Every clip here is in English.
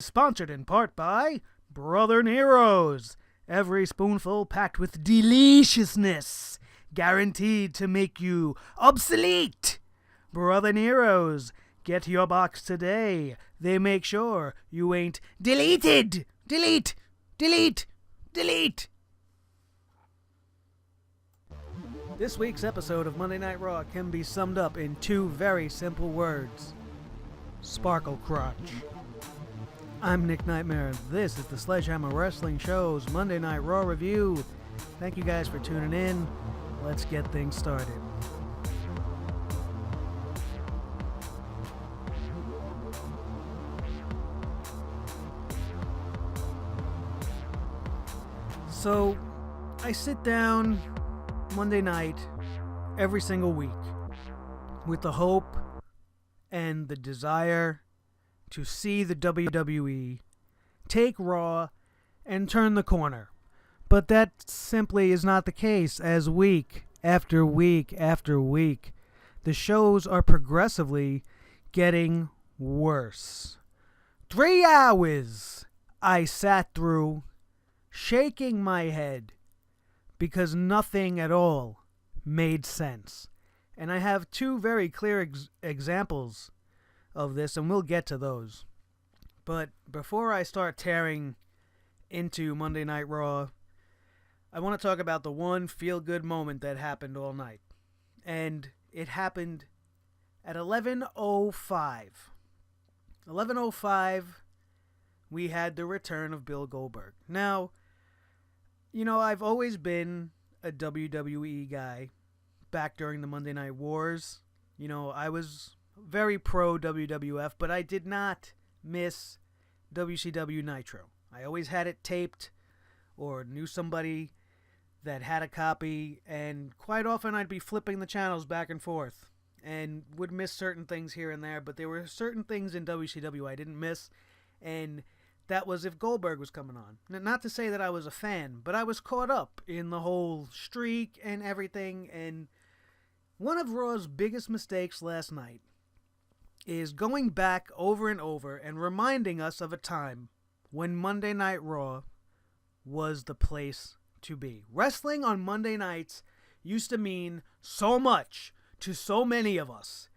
Sponsored in part by Brother Nero's. Every spoonful packed with deliciousness, guaranteed to make you obsolete. Brother Nero's. Get your box today. They make sure you ain't deleted. Delete, delete, delete. This week's episode of Monday Night Raw can be summed up in two very simple words. Sparkle crotch. I'm Nick Nightmare. This is the SledgeHammer Wrestling Show's Monday Night Raw review. Thank you guys for tuning in. Let's get things started. So, I sit down Monday night every single week with the hope and the desire to see the WWE take Raw and turn the corner. But that simply is not the case, as week after week after week, the shows are progressively getting worse. 3 hours I sat through shaking my head because nothing at all made sense. And I have two very clear examples of this, and we'll get to those. But before I start tearing into Monday Night Raw, I want to talk about the one feel-good moment that happened all night. And it happened at 11:05. 11:05, we had the return of Bill Goldberg. Now, you know, I've always been a WWE guy back during the Monday Night Wars. You know, I was very pro WWF, but I did not miss WCW Nitro. I always had it taped or knew somebody that had a copy, and quite often I'd be flipping the channels back and forth and would miss certain things here and there, but there were certain things in WCW I didn't miss, and that was if Goldberg was coming on. Not to say that I was a fan, but I was caught up in the whole streak and everything, and one of Raw's biggest mistakes last night is going back over and over and reminding us of a time when Monday Night Raw was the place to be. Wrestling on Monday nights used to mean so much to so many of us.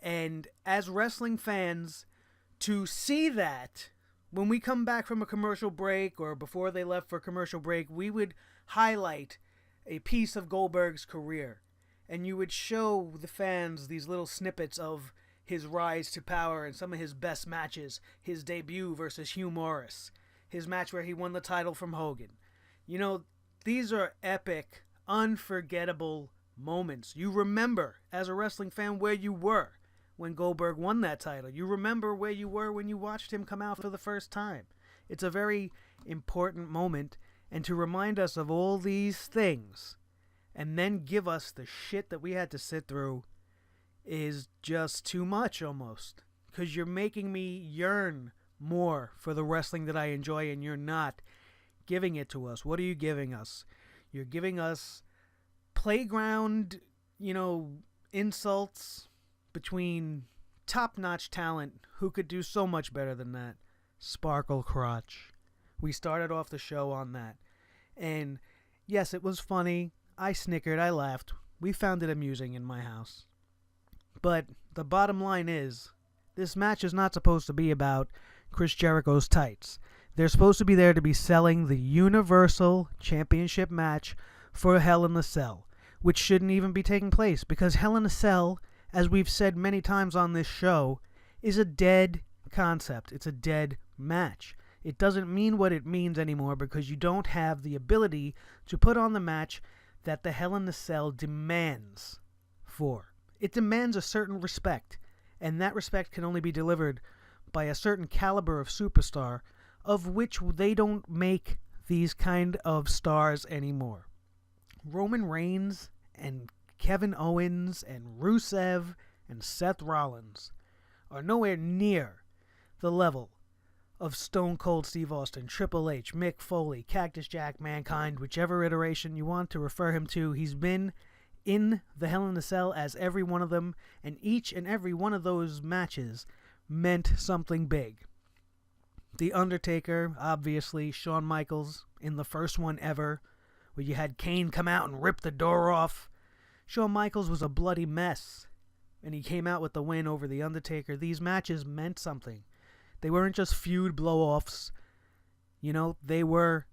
And as wrestling fans, to see that when we come back from a commercial break or before they left for commercial break, we would highlight a piece of Goldberg's career. And you would show the fans these little snippets of his rise to power and some of his best matches, his debut versus Hugh Morris, his match where he won the title from Hogan. You know, these are epic, unforgettable moments. You remember, as a wrestling fan, where you were when Goldberg won that title. You remember where you were when you watched him come out for the first time. It's a very important moment, and to remind us of all these things and then give us the shit that we had to sit through is just too much almost, because you're making me yearn more for the wrestling that I enjoy, and you're not giving it to us. What are you giving us? You're giving us playground, insults between top-notch talent who could do so much better than that. Sparkle crotch. We started off the show on that. And yes, it was funny. I snickered. I laughed. We found it amusing in my house. But the bottom line is, this match is not supposed to be about Chris Jericho's tights. They're supposed to be there to be selling the Universal Championship match for Hell in a Cell, which shouldn't even be taking place, because Hell in a Cell, as we've said many times on this show, is a dead concept. It's a dead match. It doesn't mean what it means anymore because you don't have the ability to put on the match that the Hell in a Cell demands for. It demands a certain respect, and that respect can only be delivered by a certain caliber of superstar, of which they don't make these kind of stars anymore. Roman Reigns and Kevin Owens and Rusev and Seth Rollins are nowhere near the level of Stone Cold Steve Austin, Triple H, Mick Foley, Cactus Jack, Mankind, whichever iteration you want to refer him to. He's been in the Hell in a Cell as every one of them, and each and every one of those matches meant something big. The Undertaker, obviously, Shawn Michaels in the first one ever, where you had Kane come out and rip the door off. Shawn Michaels was a bloody mess, and he came out with the win over The Undertaker. These matches meant something. They weren't just feud blow-offs. You know, they were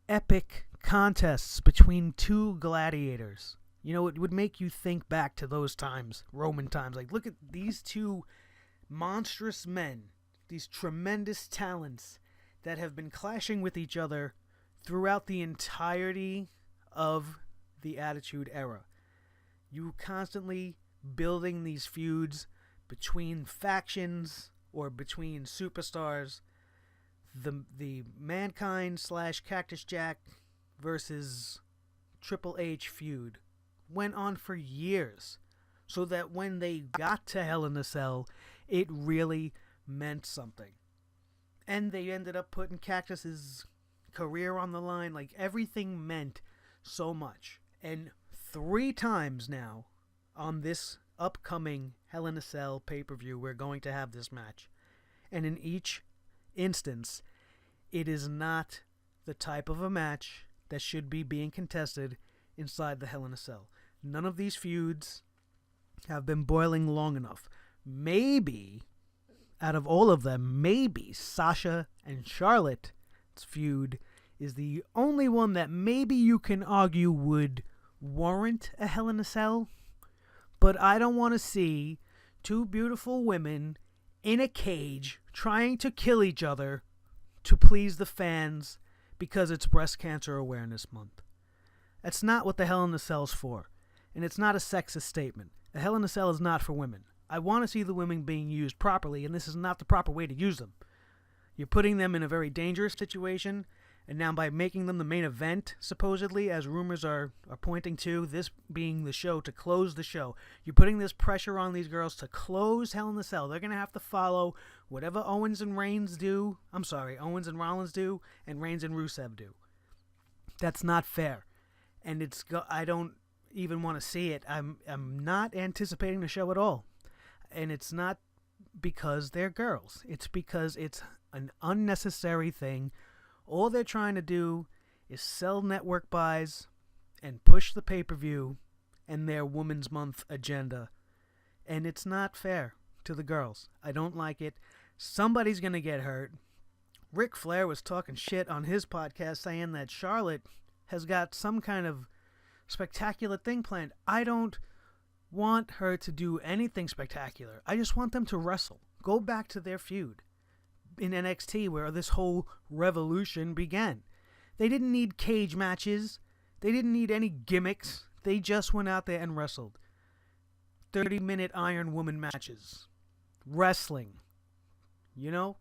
epic contests between two gladiators. You know, it would make you think back to those times, Roman times. Like, look at these two monstrous men, these tremendous talents that have been clashing with each other throughout the entirety of the Attitude Era. You constantly building these feuds between factions or between superstars. The Mankind / Cactus Jack versus Triple H feud went on for years, so that when they got to Hell in a Cell, it really meant something. And they ended up putting Cactus's career on the line. Like, everything meant so much. And 3 times now on this upcoming Hell in a Cell pay-per-view, we're going to have this match. And in each instance, it is not the type of a match that should be being contested inside the Hell in a Cell. None of these feuds have been boiling long enough. Maybe, out of all of them, maybe Sasha and Charlotte's feud is the only one that maybe you can argue would warrant a Hell in a Cell. But I don't want to see 2 beautiful women in a cage trying to kill each other to please the fans because it's Breast Cancer Awareness Month. That's not what the Hell in a Cell's for. And it's not a sexist statement. A Hell in a Cell is not for women. I want to see the women being used properly, and this is not the proper way to use them. You're putting them in a very dangerous situation, and now by making them the main event, supposedly, as rumors are pointing to, this being the show to close the show, you're putting this pressure on these girls to close Hell in a Cell. They're going to have to follow whatever Owens and Rollins do, and Reigns and Rusev do. That's not fair. And I don't even want to see it. I'm not anticipating the show at all. And it's not because they're girls. It's because it's an unnecessary thing. All they're trying to do is sell network buys and push the pay-per-view and their Women's Month agenda. And it's not fair to the girls. I don't like it. Somebody's going to get hurt. Ric Flair was talking shit on his podcast saying that Charlotte has got some kind of spectacular thing planned. I don't want her to do anything spectacular. I just want them to wrestle. Go back to their feud in NXT where this whole revolution began. They didn't need cage matches. They didn't need any gimmicks. They just went out there and wrestled. 30-minute Iron Woman matches. Wrestling. You know?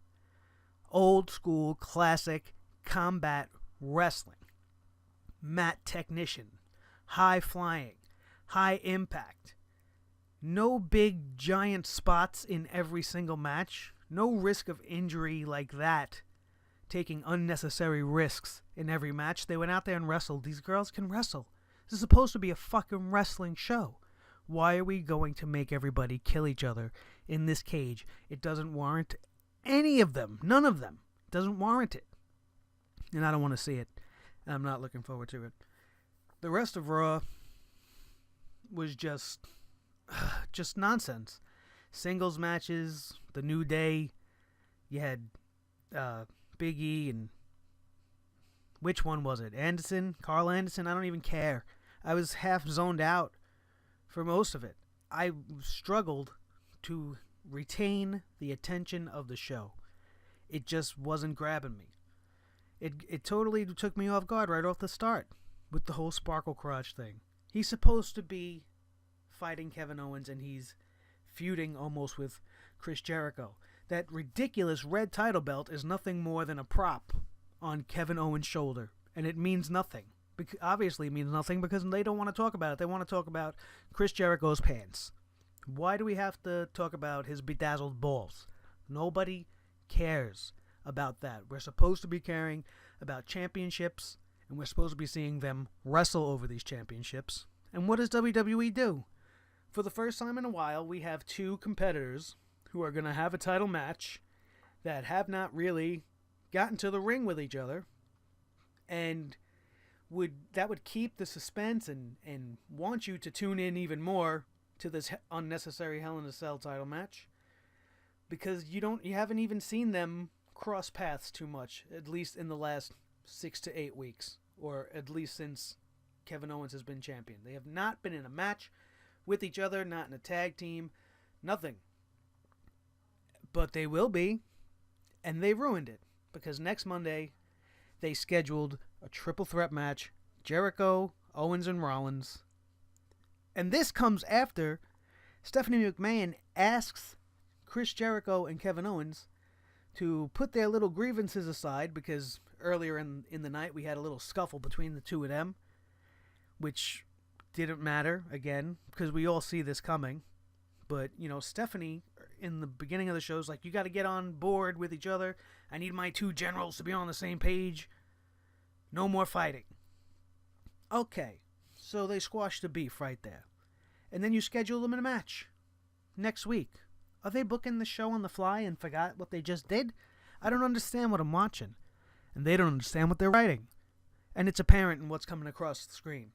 Old school, classic combat wrestling. Mat technician. High flying. High impact. No big giant spots in every single match. No risk of injury like that. Taking unnecessary risks in every match. They went out there and wrestled. These girls can wrestle. This is supposed to be a fucking wrestling show. Why are we going to make everybody kill each other in this cage? It doesn't warrant any of them. None of them. It doesn't warrant it. And I don't want to see it. I'm not looking forward to it. The rest of Raw was just nonsense. Singles matches, the New Day. You had Big E and which one was it? Anderson? Carl Anderson? I don't even care. I was half zoned out for most of it. I struggled to retain the attention of the show. It just wasn't grabbing me. It totally took me off guard right off the start with the whole Sparkle Crotch thing. He's supposed to be fighting Kevin Owens and he's feuding almost with Chris Jericho. That ridiculous red title belt is nothing more than a prop on Kevin Owens' shoulder, and it means nothing. Obviously it means nothing because they don't want to talk about it. They want to talk about Chris Jericho's pants. Why do we have to talk about his bedazzled balls? Nobody cares about that. We're supposed to be caring about championships, and we're supposed to be seeing them wrestle over these championships. And what does WWE do? For the first time in a while, we have 2 competitors who are going to have a title match that have not really got into the ring with each other, and would keep the suspense and want you to tune in even more to this unnecessary Hell in a Cell title match, because you haven't even seen them cross paths too much, at least in the last 6 to 8 weeks, or at least since Kevin Owens has been champion. They have not been in a match with each other, not in a tag team, nothing. But they will be, and they ruined it, because next Monday they scheduled a triple threat match: Jericho, Owens, and Rollins. And this comes after Stephanie McMahon asks Chris Jericho and Kevin Owens to put their little grievances aside, because earlier in the night we had a little scuffle between the two of them, which didn't matter, again, because we all see this coming. But, Stephanie, in the beginning of the show, is like, you got to get on board with each other. I need my two generals to be on the same page. No more fighting. Okay, so they squashed the beef right there. And then you schedule them in a match next week. Are they booking the show on the fly and forgot what they just did? I don't understand what I'm watching. And they don't understand what they're writing. And it's apparent in what's coming across the screen,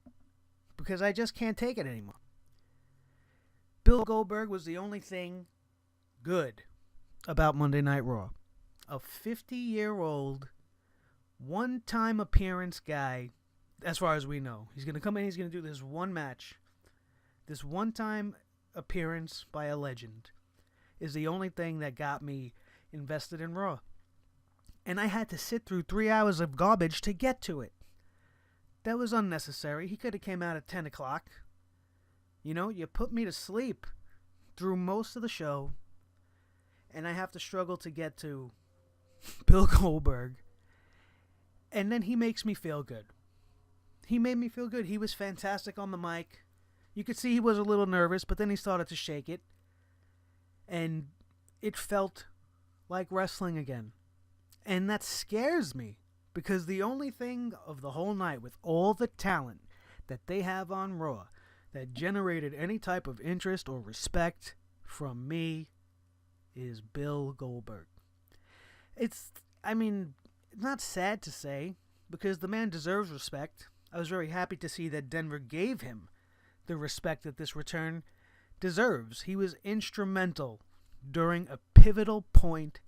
because I just can't take it anymore. Bill Goldberg was the only thing good about Monday Night Raw. A 50-year-old, one-time appearance guy, as far as we know. He's going to come in, he's going to do this one match. This one-time appearance by a legend is the only thing that got me invested in Raw. And I had to sit through 3 hours of garbage to get to it. That was unnecessary. He could have came out at 10 o'clock. You put me to sleep through most of the show, and I have to struggle to get to Bill Goldberg. And then he makes me feel good. He made me feel good. He was fantastic on the mic. You could see he was a little nervous, but then he started to shake it. And it felt like wrestling again. And that scares me, because the only thing of the whole night, with all the talent that they have on Raw, that generated any type of interest or respect from me, is Bill Goldberg. It's not sad to say, because the man deserves respect. I was very happy to see that Denver gave him the respect that this return deserves. He was instrumental during a pivotal point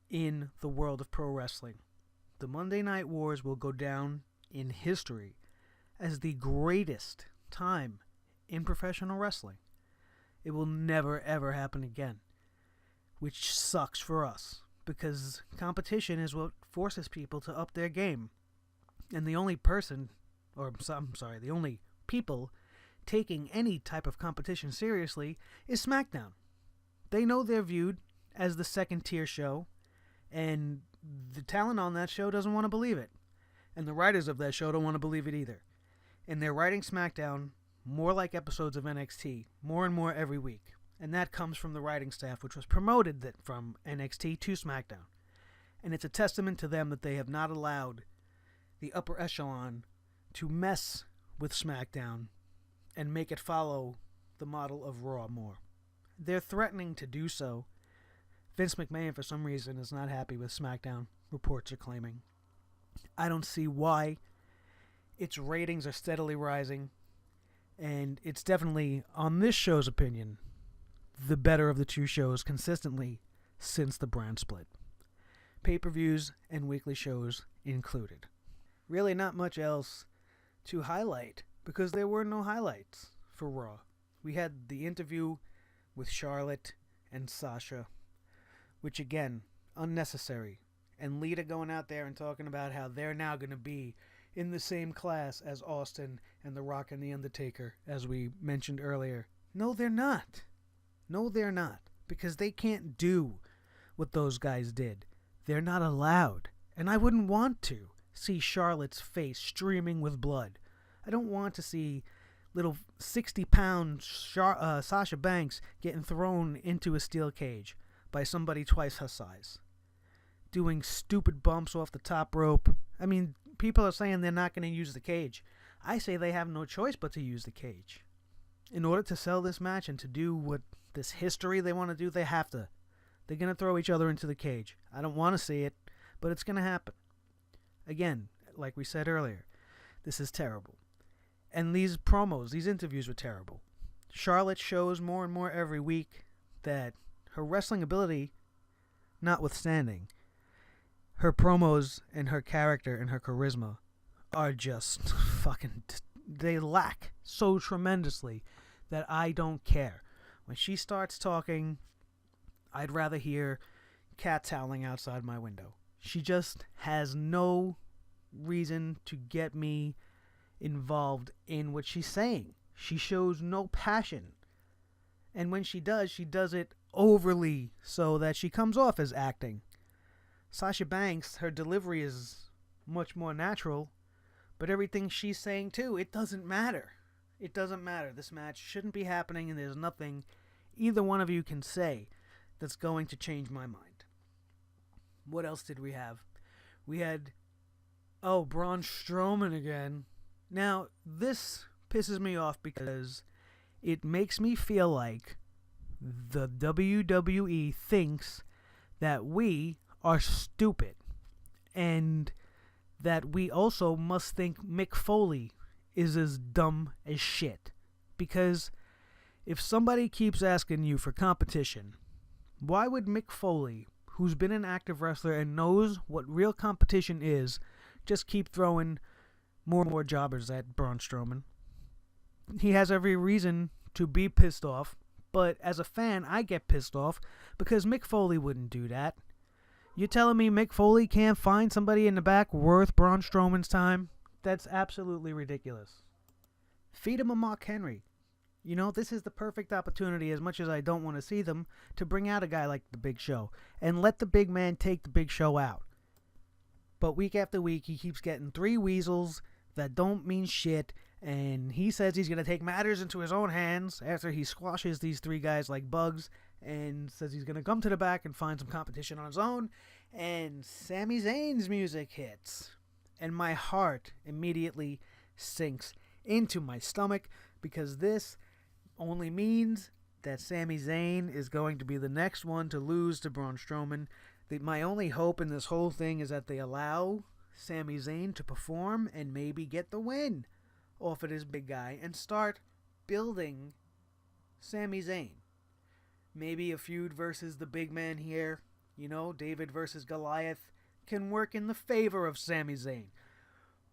in the world of pro wrestling. The Monday Night Wars will go down in history as the greatest time in professional wrestling. It will never ever happen again, which sucks for us, because competition is what forces people to up their game. And the only the only people taking any type of competition seriously is SmackDown. They know they're viewed as the second tier show, and the talent on that show doesn't want to believe it. And the writers of that show don't want to believe it either. And they're writing SmackDown more like episodes of NXT, more and more every week. And that comes from the writing staff, which was promoted from NXT to SmackDown. And it's a testament to them that they have not allowed the upper echelon to mess with SmackDown and make it follow the model of Raw more. They're threatening to do so. Vince McMahon, for some reason, is not happy with SmackDown, reports are claiming. I don't see why. Its ratings are steadily rising, and it's definitely, on this show's opinion, the better of the two shows consistently since the brand split. Pay-per-views and weekly shows included. Really not much else to highlight, because there were no highlights for Raw. We had the interview with Charlotte and Sasha, which again, unnecessary. And Lita going out there and talking about how they're now going to be in the same class as Austin and The Rock and The Undertaker, as we mentioned earlier. No, they're not. No, they're not. Because they can't do what those guys did. They're not allowed. And I wouldn't want to see Charlotte's face streaming with blood. I don't want to see little 60-pound Sasha Banks getting thrown into a steel cage by somebody twice her size, doing stupid bumps off the top rope. I mean, people are saying they're not going to use the cage. I say they have no choice but to use the cage. In order to sell this match and to do what this history they want to do, they have to. They're going to throw each other into the cage. I don't want to see it, But it's going to happen. Again, like we said earlier, this is terrible. And these promos, these interviews were terrible. Charlotte shows more and more every week that her wrestling ability notwithstanding, her promos and her character and her charisma are just fucking... They lack so tremendously that I don't care. When she starts talking, I'd rather hear cats howling outside my window. She just has no reason to get me involved in what she's saying. She shows no passion. And when she does it overly so that she comes off as acting. Sasha Banks, her delivery is much more natural, but everything she's saying too, it doesn't matter. It doesn't matter. This match shouldn't be happening, and there's nothing either one of you can say that's going to change my mind. What else did we have? We had, Braun Strowman again. Now, this pisses me off because it makes me feel like the WWE thinks that we are stupid, and that we also must think Mick Foley is as dumb as shit. Because if somebody keeps asking you for competition, why would Mick Foley, who's been an active wrestler and knows what real competition is, just keep throwing more and more jobbers at Braun Strowman? He has every reason to be pissed off, but as a fan, I get pissed off because Mick Foley wouldn't do that. You telling me Mick Foley can't find somebody in the back worth Braun Strowman's time? That's absolutely ridiculous. Feed him a Mark Henry. You know, this is the perfect opportunity, as much as I don't want to see them, to bring out a guy like the Big Show and let the big man take the Big Show out. But week after week, he keeps getting three weasels that don't mean shit, and he says he's going to take matters into his own hands after he squashes these three guys like bugs, and says he's going to come to the back and find some competition on his own, and Sami Zayn's music hits. And my heart immediately sinks into my stomach, because this only means that Sami Zayn is going to be the next one to lose to Braun Strowman. My only hope in this whole thing is that they allow Sami Zayn to perform and maybe get the win off of this big guy and start building Sami Zayn. Maybe a feud versus the big man here, David versus Goliath, can work in the favor of Sami Zayn.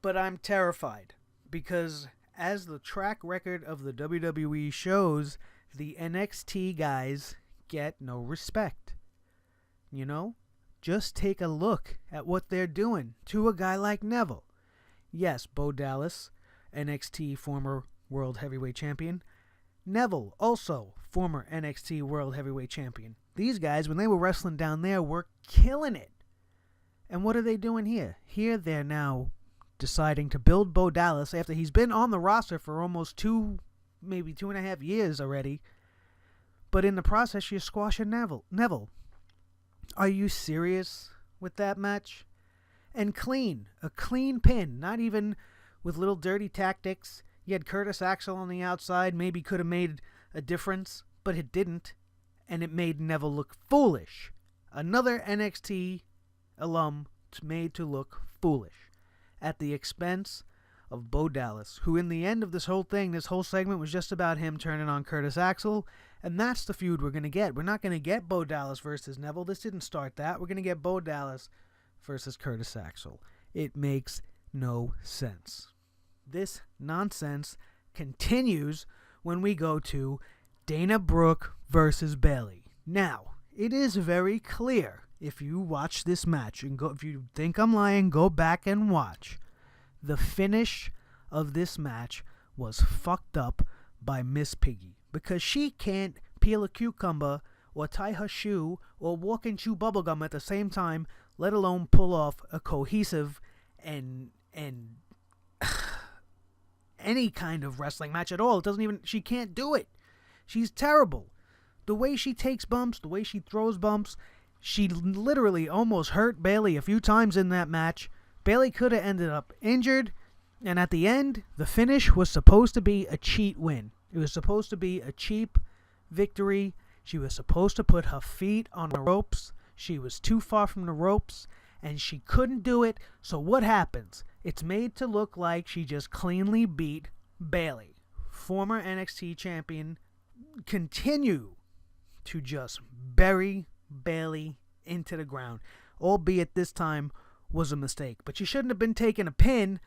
But I'm terrified, because as the track record of the WWE shows, the NXT guys get no respect. Just take a look at what they're doing to a guy like Neville. Yes, Bo Dallas, NXT former World Heavyweight Champion. Neville, also former NXT World Heavyweight Champion. These guys, when they were wrestling down there, were killing it. And what are they doing here? Here they're now deciding to build Bo Dallas after he's been on the roster for almost maybe 2.5 years already. But in the process, you're squashing Neville. Are you serious with that match? And a clean pin, not even with little dirty tactics. You had Curtis Axel on the outside, maybe could have made a difference, but it didn't, and it made Neville look foolish. Another NXT alum made to look foolish at the expense of Bo Dallas, who in the end of this whole segment was just about him turning on Curtis Axel, and that's the feud we're going to get. We're not going to get Bo Dallas versus Neville. This didn't start that. We're going to get Bo Dallas versus Curtis Axel. It makes no sense. This nonsense continues when we go to Dana Brooke versus Bayley. Now, it is very clear, if you watch this match, and if you think I'm lying, go back and watch. The finish of this match was fucked up by Miss Piggy, because she can't peel a cucumber or tie her shoe or walk and chew bubblegum at the same time, let alone pull off a cohesive and any kind of wrestling match at all. She can't do it. She's terrible. The way she takes bumps, the way she throws bumps, she literally almost hurt Bayley a few times in that match. Bayley could have ended up injured, and at the end, the finish was supposed to be a cheat win. It was supposed to be a cheap victory. She was supposed to put her feet on the ropes. She was too far from the ropes, and she couldn't do it, so what happens? It's made to look like she just cleanly beat Bayley. Former NXT champion continue to just bury Bayley into the ground, albeit this time was a mistake. But she shouldn't have been taking a pin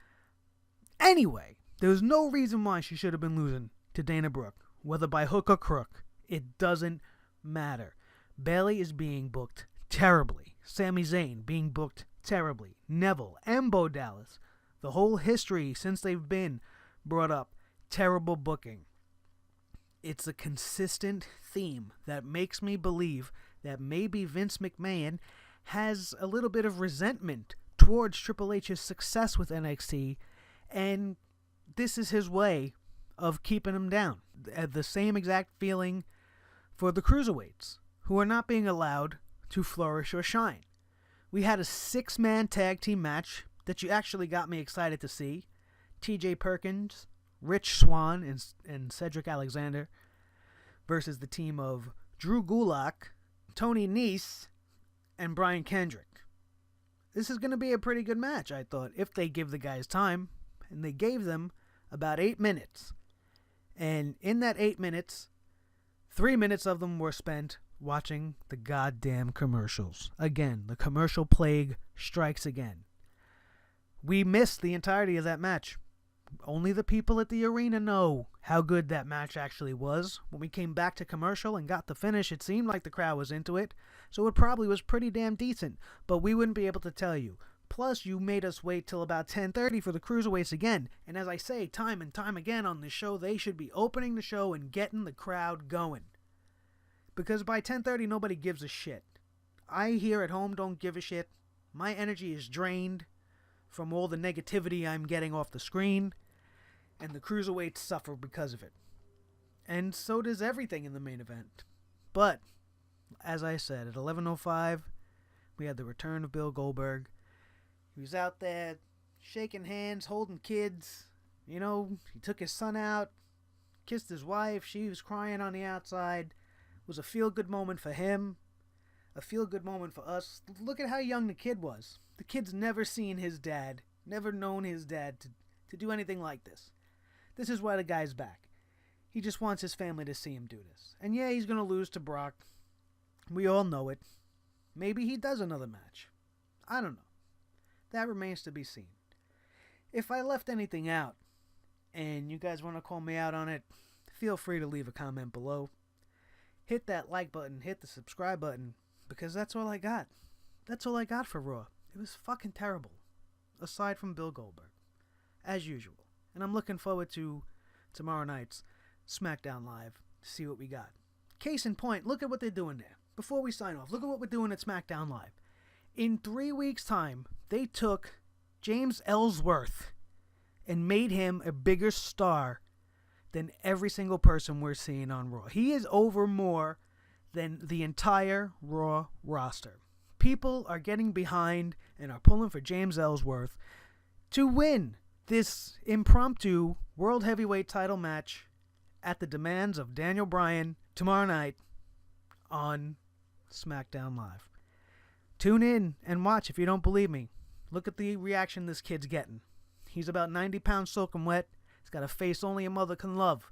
anyway. There was no reason why she should have been losing to Dana Brooke, whether by hook or crook. It doesn't matter. Bayley is being booked terribly. Sami Zayn being booked terribly. Neville and Bo Dallas. The whole history since they've been brought up. Terrible booking. It's a consistent theme that makes me believe that maybe Vince McMahon has a little bit of resentment towards Triple H's success with NXT, and this is his way of keeping him down. The same exact feeling for the Cruiserweights, who are not being allowed to flourish or shine. We had a 6-man tag team match that you actually got me excited to see. TJ Perkins, Rich Swann, and Cedric Alexander versus the team of Drew Gulak, Tony Nese, and Brian Kendrick. This is going to be a pretty good match, I thought, if they give the guys time. And they gave them about 8 minutes. And in that 8 minutes, 3 minutes of them were spent watching the goddamn commercials. Again, the commercial plague strikes again. We missed the entirety of that match. Only the people at the arena know how good that match actually was. When we came back to commercial and got the finish, it seemed like the crowd was into it, so it probably was pretty damn decent, but we wouldn't be able to tell you. Plus, you made us wait till about 10:30 for the Cruiserweights again, and as I say time and time again on this show, they should be opening the show and getting the crowd going. Because by 10:30, nobody gives a shit. I here at home don't give a shit. My energy is drained from all the negativity I'm getting off the screen, and the Cruiserweights suffer because of it. And so does everything in the main event. But, as I said, at 11:05, we had the return of Bill Goldberg. He was out there shaking hands, holding kids. You know, he took his son out, kissed his wife. She was crying on the outside. It was a feel-good moment for him, a feel-good moment for us. Look at how young the kid was. The kid's never seen his dad, never known his dad to do anything like this. This is why the guy's back. He just wants his family to see him do this. And yeah, he's going to lose to Brock. We all know it. Maybe he does another match. I don't know. That remains to be seen. If I left anything out, and you guys want to call me out on it, feel free to leave a comment below. Hit that like button, hit the subscribe button, because that's all I got. That's all I got for Raw. It was fucking terrible, aside from Bill Goldberg, as usual. And I'm looking forward to tomorrow night's SmackDown Live to see what we got. Case in point, look at what they're doing there. Before we sign off, look at what we're doing at SmackDown Live. In 3 weeks' time, they took James Ellsworth and made him a bigger star than every single person we're seeing on Raw. He is over more than the entire Raw roster. People are getting behind and are pulling for James Ellsworth to win this impromptu World Heavyweight title match at the demands of Daniel Bryan tomorrow night on SmackDown Live. Tune in and watch if you don't believe me. Look at the reaction this kid's getting. He's about 90 pounds soaking wet. He's got a face only a mother can love.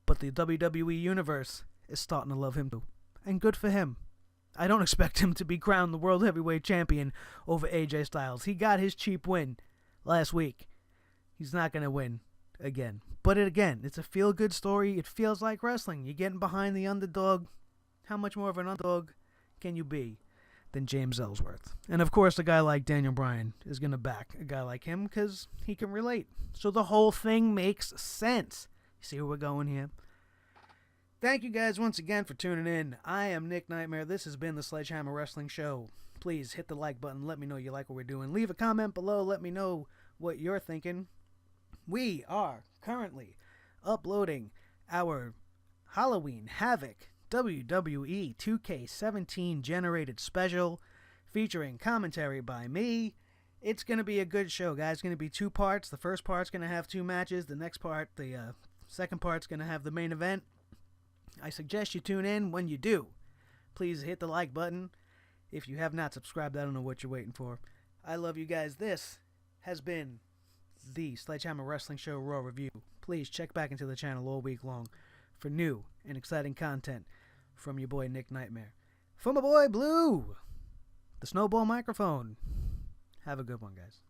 But the WWE Universe is starting to love him too. And good for him. I don't expect him to be crowned the World Heavyweight Champion over AJ Styles. He got his cheap win last week. He's not going to win again. But it's a feel-good story. It feels like wrestling. You're getting behind the underdog. How much more of an underdog can you be than James Ellsworth? And of course, a guy like Daniel Bryan is going to back a guy like him because he can relate. So the whole thing makes sense. You see where we're going here? Thank you guys once again for tuning in. I am Nick Nightmare. This has been the SledgeHammer Wrestling Show. Please hit the like button. Let me know you like what we're doing. Leave a comment below. Let me know what you're thinking. We are currently uploading our Halloween Havoc WWE 2K17 generated special featuring commentary by me. It's going to be a good show, guys. It's going to be 2 parts. The first part's going to have 2 matches. The next part, the second part's going to have the main event. I suggest you tune in. When you do, please hit the like button. If you have not subscribed, I don't know what you're waiting for. I love you guys. This has been the SledgeHammer Wrestling Show Raw Review. Please check back into the channel all week long for new and exciting content from your boy Nick Nightmare. For my boy Blue, the Snowball Microphone. Have a good one, guys.